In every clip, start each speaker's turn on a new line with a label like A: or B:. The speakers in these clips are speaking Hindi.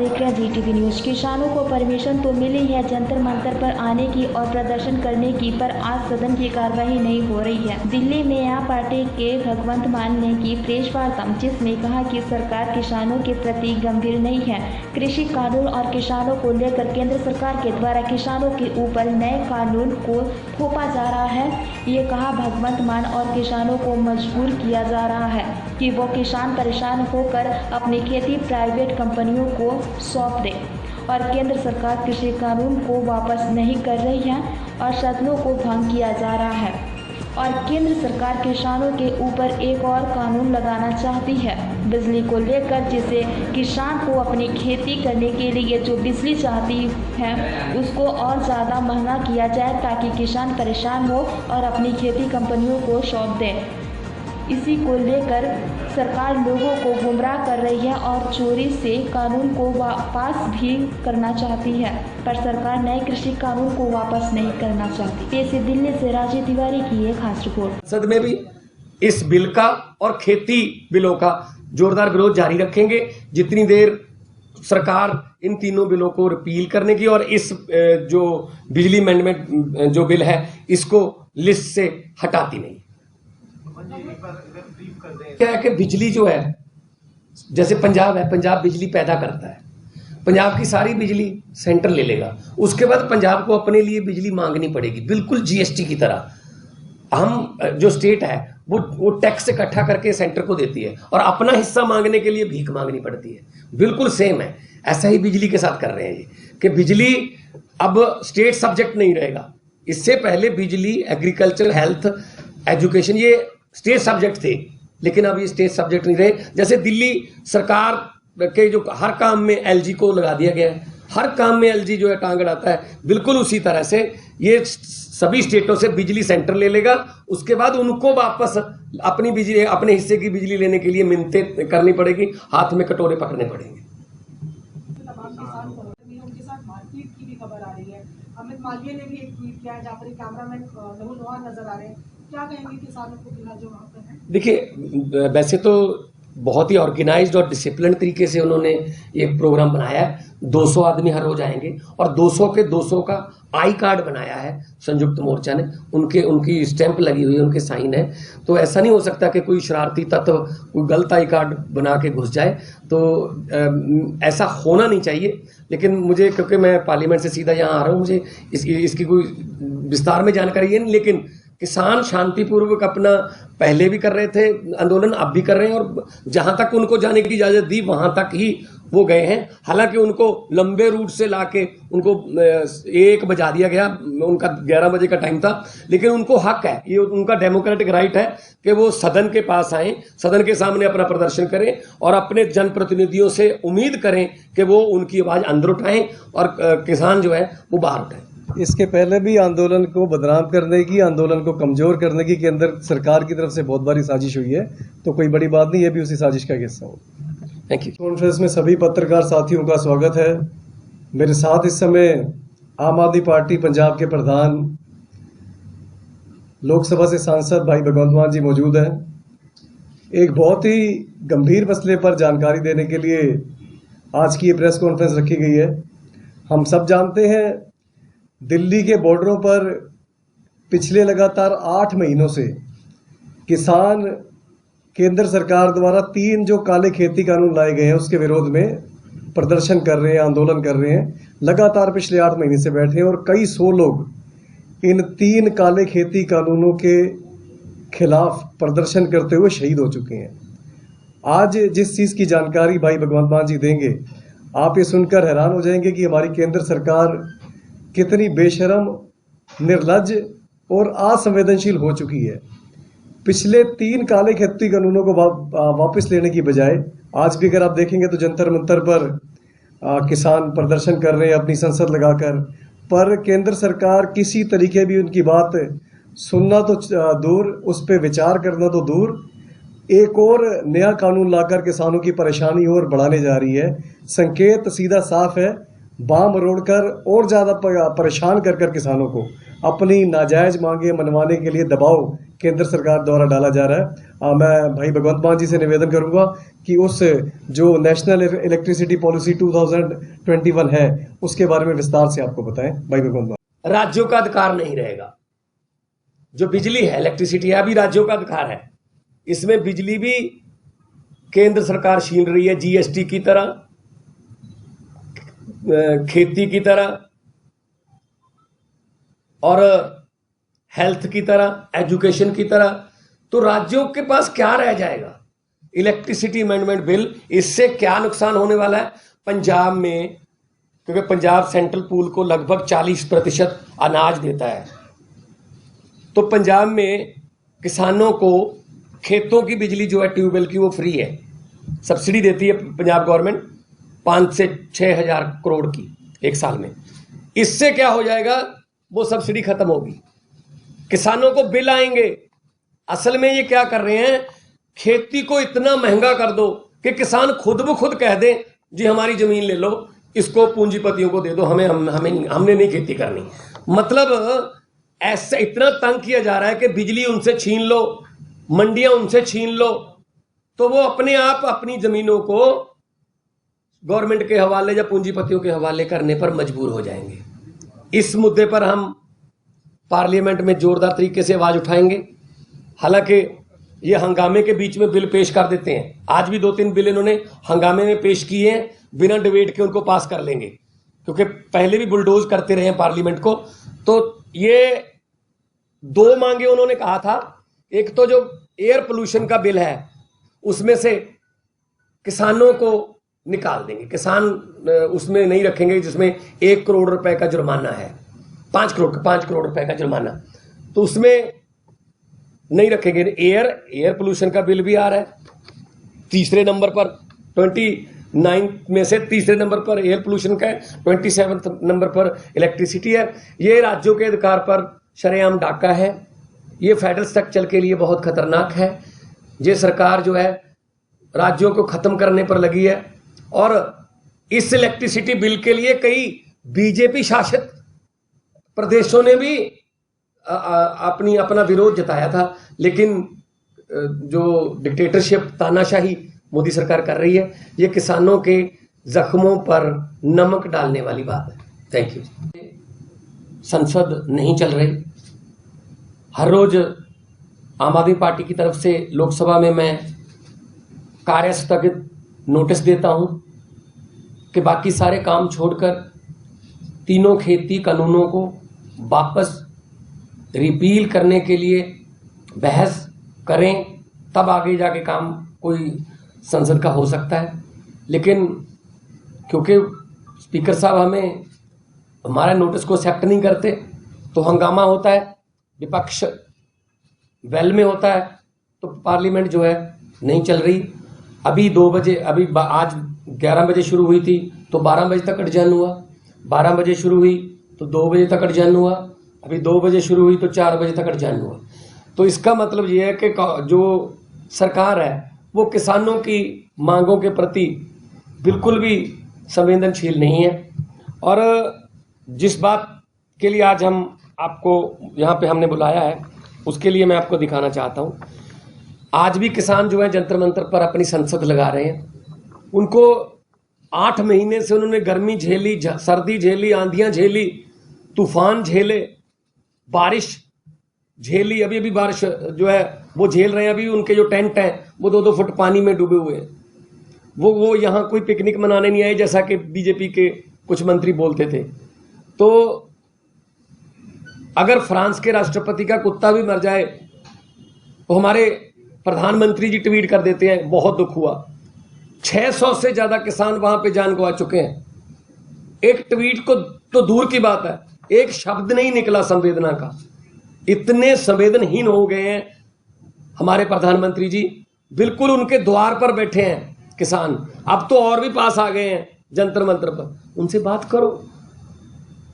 A: देख रहे हैं VTV न्यूज। किसानों को परमिशन तो मिली है जंतर मंतर पर आने की और प्रदर्शन करने की, पर आज सदन की कार्रवाई नहीं हो रही है। दिल्ली में आप पार्टी के भगवंत मान ने की प्रेस वार्ता, जिसमें कहा कि सरकार किसानों के प्रति गंभीर नहीं है। कृषि कानून और किसानों को लेकर केंद्र सरकार के द्वारा किसानों के ऊपर नए कानून को थोपा जा रहा है। ये कहा भगवंत मान और किसानों को मजबूर किया जा रहा है कि वो किसान परेशान होकर अपनी खेती प्राइवेट कंपनियों को सौंप दे, और केंद्र सरकार कृषि कानून को वापस नहीं कर रही है और शर्तों को भंग किया जा रहा है, और केंद्र सरकार किसानों के ऊपर एक और कानून लगाना चाहती है बिजली को लेकर, जिससे किसान को अपनी खेती करने के लिए जो बिजली चाहती है उसको और ज़्यादा महंगा किया जाए, ताकि किसान परेशान हो और अपनी खेती कंपनियों को सौंप दे। इसी को लेकर सरकार लोगों को गुमराह कर रही है और चोरी से कानून को वापस भी करना चाहती है, पर सरकार नए कृषि कानून को वापस नहीं करना चाहती। पेश दिल्ली से राजीव तिवारी की एक खास रिपोर्ट।
B: संसद में भी इस बिल का और खेती बिलों का जोरदार विरोध जारी रखेंगे जितनी देर सरकार इन तीनों बिलों को रिपील करने की और इस जो बिजली अमेंडमेंट जो बिल है इसको लिस्ट से हटाती नहीं। क्या है कि बिजली जो है, जैसे पंजाब है, पंजाब बिजली पैदा करता है, पंजाब की सारी बिजली सेंटर ले लेगा, उसके बाद पंजाब को अपने लिए बिजली मांगनी पड़ेगी, बिल्कुल जीएसटी की तरह। हम जो स्टेट है वो टैक्स इकट्ठा करके सेंटर को देती है और अपना हिस्सा मांगने के लिए भीख मांगनी पड़ती है। बिल्कुल सेम है, ऐसा ही बिजली के साथ कर रहे हैं ये कि बिजली अब स्टेट सब्जेक्ट नहीं रहेगा। इससे पहले बिजली, एग्रीकल्चर, हेल्थ, एजुकेशन ये स्टेट सब्जेक्ट थे, लेकिन अब ये स्टेट सब्जेक्ट नहीं रहे। जैसे दिल्ली सरकार के जो हर काम में एलजी को लगा दिया गया है, हर काम में एलजी जो है टांग अड़ाता है, बिल्कुल उसी तरह से ये सभी स्टेटों से बिजली सेंटर ले लेगा। उसके बाद उनको वापस अपनी बिजली, अपने हिस्से की बिजली लेने के लिए मिन्नतें करनी पड़ेगी, हाथ में कटोरे पकड़ने पड़ेंगे।
C: अमित मालवीय ने भी एक ट्वीट किया है जहाँ पर कैमरामैन नहुल नोहा नजर आ रहे हैं। क्या कहेंगे किसानों को जो वहाँ पर है?
B: देखिए, वैसे तो बहुत ही ऑर्गेनाइज्ड और डिसिप्लिन तरीके से उन्होंने ये प्रोग्राम बनाया है। 200 आदमी हर रोज आएंगे और 200 के 200 का आई कार्ड बनाया है संयुक्त मोर्चा ने, उनकी स्टैंप लगी हुई है, उनके साइन है। तो ऐसा नहीं हो सकता कि कोई शरारती तत्व कोई गलत आई कार्ड बना के घुस जाए, तो ऐसा होना नहीं चाहिए। लेकिन मुझे, क्योंकि मैं पार्लियामेंट से सीधा यहाँ आ रहा हूँ, मुझे इसकी कोई विस्तार में जानकारी है नहीं, लेकिन किसान शांतिपूर्वक अपना पहले भी कर रहे थे आंदोलन, अब भी कर रहे हैं, और जहां तक उनको जाने की इजाजत दी वहां तक ही वो गए हैं। हालांकि उनको लंबे रूट से लाके उनको 1 बजा दिया गया, उनका 11 बजे का टाइम था, लेकिन उनको हक है, ये उनका डेमोक्रेटिक राइट है कि वो सदन के पास आए, सदन के सामने अपना प्रदर्शन करें और अपने जनप्रतिनिधियों से उम्मीद करें कि वो उनकी आवाज अंदर उठाएं और किसान जो है वो बाहर उठाएं।
D: इसके पहले भी आंदोलन को बदनाम करने की, आंदोलन को कमज़ोर करने की केंद्र सरकार की तरफ से बहुत बारी साजिश हुई है, तो कोई बड़ी बात नहीं, ये भी उसी साजिश का हिस्सा हो।
B: Thank you.
D: कॉन्फ्रेंस में सभी पत्रकार साथियों का स्वागत है। मेरे साथ इस समय आम आदमी पार्टी पंजाब के प्रधान, लोकसभा से सांसद भाई भगवंत मान जी मौजूद हैं। एक बहुत ही गंभीर मसले पर जानकारी देने के लिए आज की ये प्रेस कॉन्फ्रेंस रखी गई है। हम सब जानते हैं, दिल्ली के बॉर्डरों पर पिछले लगातार 8 महीनों से किसान केंद्र सरकार द्वारा 3 जो काले खेती कानून लाए गए हैं उसके विरोध में प्रदर्शन कर रहे हैं, आंदोलन कर रहे हैं। लगातार पिछले 8 महीने से बैठे हैं और कई 100 लोग इन 3 काले खेती कानूनों के खिलाफ प्रदर्शन करते हुए शहीद हो चुके हैं। आज जिस चीज़ की जानकारी भाई भगवंत मान जी देंगे, आप ये सुनकर हैरान हो जाएंगे कि हमारी केंद्र सरकार कितनी बेशरम, निर्लज्ज और असंवेदनशील हो चुकी है। पिछले 3 काले खेती कानूनों को वापस लेने की बजाय आज भी अगर आप देखेंगे तो जंतर मंतर पर किसान प्रदर्शन कर रहे हैं अपनी संसद लगाकर, पर केंद्र सरकार किसी तरीके भी उनकी बात सुनना तो दूर, उस पर विचार करना तो दूर, एक और नया कानून लाकर किसानों की परेशानी और बढ़ाने जा रही है। संकेत सीधा साफ है, बाम रोड़कर और ज़्यादा परेशान कर किसानों को अपनी नाजायज़ मांगे मनवाने के लिए दबाव केंद्र सरकार द्वारा डाला जा रहा है। मैं भाई भगवंत मान जी से निवेदन करूंगा कि उस जो नेशनल इलेक्ट्रिसिटी पॉलिसी 2021 है उसके बारे में विस्तार से आपको बताएं भाई भगवंत मान।
B: राज्यों का अधिकार नहीं रहेगा। जो बिजली है, इलेक्ट्रिसिटी है, अभी राज्यों का अधिकार है। इसमें बिजली भी केंद्र सरकार छीन रही है, जीएसटी की तरह, खेती की तरह और हेल्थ की तरह, एजुकेशन की तरह। तो राज्यों के पास क्या रह जाएगा? इलेक्ट्रिसिटी अमेंडमेंट बिल, इससे क्या नुकसान होने वाला है पंजाब में? क्योंकि पंजाब सेंट्रल पूल को लगभग 40% अनाज देता है, तो पंजाब में किसानों को खेतों की बिजली जो है ट्यूबवेल की वो फ्री है, सब्सिडी देती है पंजाब गवर्नमेंट 5 से 6 हज़ार करोड़ की एक साल में। इससे क्या हो जाएगा? वो सब्सिडी खत्म होगी, किसानों को बिल आएंगे। असल में ये क्या कर रहे हैं, खेती को इतना महंगा कर दो कि किसान खुद ब खुद कह दें जी हमारी जमीन ले लो, इसको पूंजीपतियों को दे दो, हमने नहीं खेती करनी। मतलब ऐसा इतना तंग किया जा रहा है कि बिजली उनसे छीन लो, मंडियां उनसे छीन लो, तो वो अपने आप अपनी जमीनों को गवर्नमेंट के हवाले या पूंजीपतियों के हवाले करने पर मजबूर हो जाएंगे। इस मुद्दे पर हम पार्लियामेंट में जोरदार तरीके से आवाज उठाएंगे। हालांकि ये हंगामे के बीच में बिल पेश कर देते हैं, आज भी 2-3 बिल इन्होंने हंगामे में पेश किए हैं, बिना डिबेट के उनको पास कर लेंगे, क्योंकि पहले भी बुलडोज करते रहे हैं पार्लियामेंट को। तो ये 2 मांगे उन्होंने कहा था, एक तो जो एयर पोल्यूशन का बिल है उसमें से किसानों को निकाल देंगे, किसान उसमें नहीं रखेंगे जिसमें 1 करोड़ रुपए का जुर्माना है, 5 करोड़ रुपए का जुर्माना, तो उसमें नहीं रखेंगे। एयर पोल्यूशन का बिल भी आ रहा है, तीसरे नंबर पर 29 में से तीसरे नंबर पर एयर पोल्यूशन का है, 27 नंबर पर इलेक्ट्रिसिटी है। ये राज्यों के अधिकार पर शरेआम डाका है, ये फेडरल स्ट्रक्चर के लिए बहुत खतरनाक है। ये सरकार जो है राज्यों को खत्म करने पर लगी है, और इस इलेक्ट्रिसिटी बिल के लिए कई बीजेपी शासित प्रदेशों ने भी अपना विरोध जताया था, लेकिन जो डिक्टेटरशिप, तानाशाही मोदी सरकार कर रही है, ये किसानों के जख्मों पर नमक डालने वाली बात है। Thank you. संसद नहीं चल रही, हर रोज आम आदमी पार्टी की तरफ से लोकसभा में मैं कार्य स्थगित नोटिस देता हूं कि बाकी सारे काम छोड़कर तीनों खेती कानूनों को वापस रिपील करने के लिए बहस करें, तब आगे जाके काम कोई संसद का हो सकता है। लेकिन क्योंकि स्पीकर साहब हमारा नोटिस को एक्सेप्ट नहीं करते, तो हंगामा होता है, विपक्ष वेल में होता है, तो पार्लियामेंट जो है नहीं चल रही। अभी 2 बजे, अभी आज 11 बजे शुरू हुई थी तो 12 बजे तक अडजर्न हुआ, 12 बजे शुरू हुई तो 2 बजे तक अडजर्न हुआ, अभी 2 बजे शुरू हुई तो 4 बजे तक अडजर्न हुआ। तो इसका मतलब ये है कि जो सरकार है वो किसानों की मांगों के प्रति बिल्कुल भी संवेदनशील नहीं है। और जिस बात के लिए आज हम आपको यहाँ पे हमने बुलाया है, उसके लिए मैं आपको दिखाना चाहता हूँ। आज भी किसान जो है जंतर मंतर पर अपनी संसद लगा रहे हैं। उनको 8 महीने से उन्होंने गर्मी झेली, सर्दी झेली, आंधियां झेली, तूफान झेले, बारिश झेली। अभी अभी बारिश जो है वो झेल रहे हैं। अभी उनके जो टेंट हैं वो 2-2 फुट पानी में डूबे हुए हैं। वो यहाँ कोई पिकनिक मनाने नहीं आए, जैसा कि बीजेपी के कुछ मंत्री बोलते थे। तो अगर फ्रांस के राष्ट्रपति का कुत्ता भी मर जाए तो हमारे प्रधानमंत्री जी ट्वीट कर देते हैं, बहुत दुख हुआ। 600 से ज्यादा किसान वहां पे जान गंवा चुके हैं। एक ट्वीट को तो दूर की बात है, एक शब्द नहीं निकला संवेदना का। इतने संवेदनहीन हो गए हैं हमारे प्रधानमंत्री जी, बिल्कुल उनके द्वार पर बैठे हैं किसान। अब तो और भी पास आ गए हैं जंतर मंतर पर। उनसे बात करो,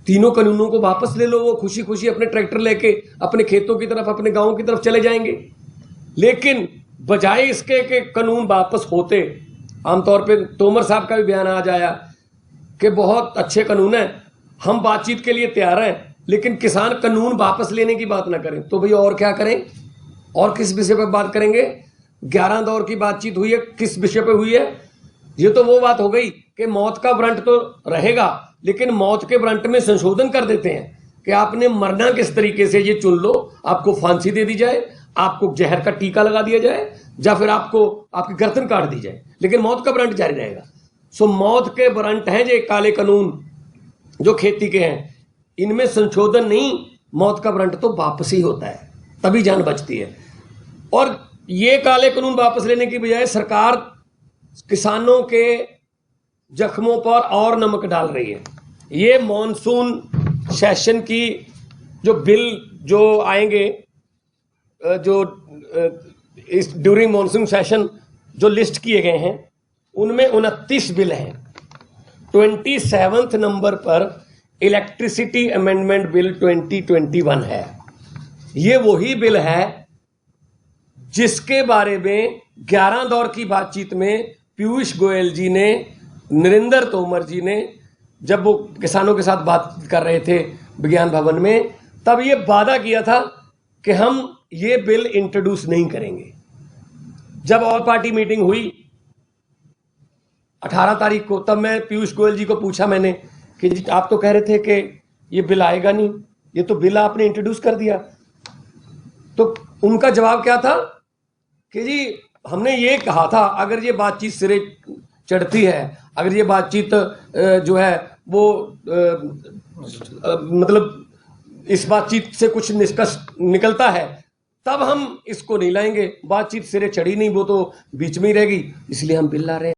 B: तीनों कानूनों को वापस ले लो। वो खुशी खुशी अपने ट्रैक्टर लेके अपने खेतों की तरफ, अपने गांवों की तरफ चले जाएंगे। लेकिन बजाय इसके कि कानून वापस होते, आमतौर पे तोमर साहब का भी बयान आज आया कि बहुत अच्छे कानून हैं, हम बातचीत के लिए तैयार हैं, लेकिन किसान कानून वापस लेने की बात ना करें, तो भैया और क्या करें? और किस विषय पर बात करेंगे? 11 दौर की बातचीत हुई है, किस विषय पर हुई है? ये तो वो बात हो गई कि मौत का वारंट तो रहेगा, लेकिन मौत के वारंट में संशोधन कर देते हैं कि आपने मरना किस तरीके से ये चुन लो, आपको फांसी दे दी जाए, आपको जहर का टीका लगा दिया जाए, या फिर आपको आपकी गर्दन काट दी जाए, लेकिन मौत का वारंट जारी रहेगा। सो मौत के वारंट हैं जो काले कानून जो खेती के हैं, इनमें संशोधन नहीं, मौत का वारंट तो वापस ही होता है, तभी जान बचती है। और ये काले कानून वापस लेने की बजाय सरकार किसानों के जख्मों पर और नमक डाल रही है। ये मॉनसून सेशन की जो बिल जो आएंगे, जो इस ड्यूरिंग मॉनसून सेशन जो लिस्ट किए गए हैं, उनमें 29 बिल हैं। 27वें नंबर पर इलेक्ट्रिसिटी अमेंडमेंट बिल 2021 है। ये वही बिल है जिसके बारे में 11 दौर की बातचीत में पीयूष गोयल जी ने, नरेंद्र तोमर जी ने, जब वो किसानों के साथ बात कर रहे थे विज्ञान भवन में, तब ये वादा किया था कि हम ये बिल इंट्रोड्यूस नहीं करेंगे। जब ऑल पार्टी मीटिंग हुई 18 तारीख को, तब मैं पीयूष गोयल जी को पूछा मैंने कि जी आप तो कह रहे थे कि ये बिल आएगा नहीं, ये तो बिल आपने इंट्रोड्यूस कर दिया। तो उनका जवाब क्या था कि जी हमने ये कहा था अगर ये बातचीत सिरे चढ़ती है, अगर ये बातचीत जो है वो मतलब इस बातचीत से कुछ निष्कर्ष निकलता है, तब हम इसको नहीं लाएंगे। बातचीत सिरे चढ़ी नहीं, वो तो बीच में ही रहेगी, इसलिए हम बिल ला रहे हैं।